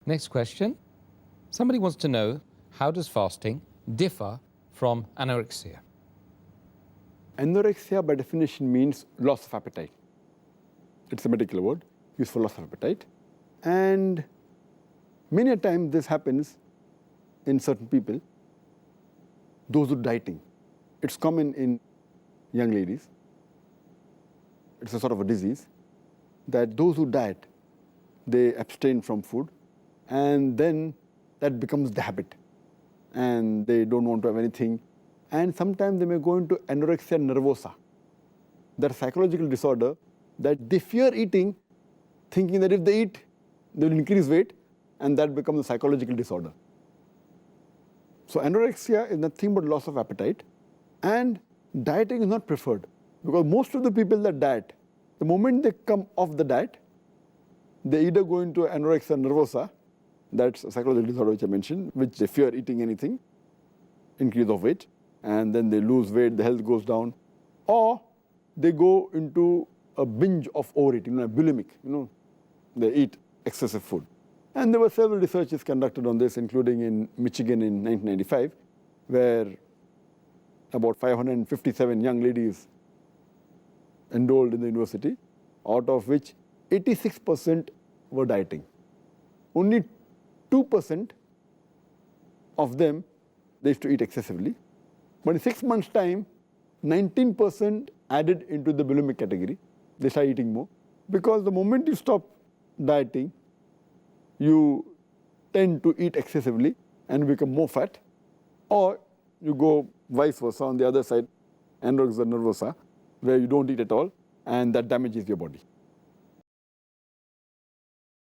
Next question. Somebody wants to know, how does fasting differ from anorexia? Anorexia by definition means loss of appetite. It's a medical word used for loss of appetite. And many a time this happens in certain people, those who are dieting. It's common in young ladies. It's a sort of a disease that those who diet, they abstain from food, and then that becomes the habit. And they don't want to have anything. And sometimes they may go into anorexia nervosa. That's a psychological disorder that they fear eating, thinking that if they eat, they will increase weight, and that becomes a psychological disorder. So anorexia is nothing but loss of appetite, and dieting is not preferred, because most of the people that diet, the moment they come off the diet, they either go into anorexia nervosa, that's a psychological disorder which I mentioned, which they fear eating anything, increase of weight, and then they lose weight, the health goes down, or they go into a binge of overeating, bulimic, they eat excessive food. And there were several researches conducted on this, including in Michigan in 1995, where about 557 young ladies enrolled in the university, out of which 86% were dieting. Only 2% of them, they used to eat excessively. But in 6 months' time, 19% added into the bulimic category. They start eating more. Because the moment you stop dieting, you tend to eat excessively and become more fat, or you go vice versa on the other side, anorexia nervosa, where you don't eat at all, and that damages your body.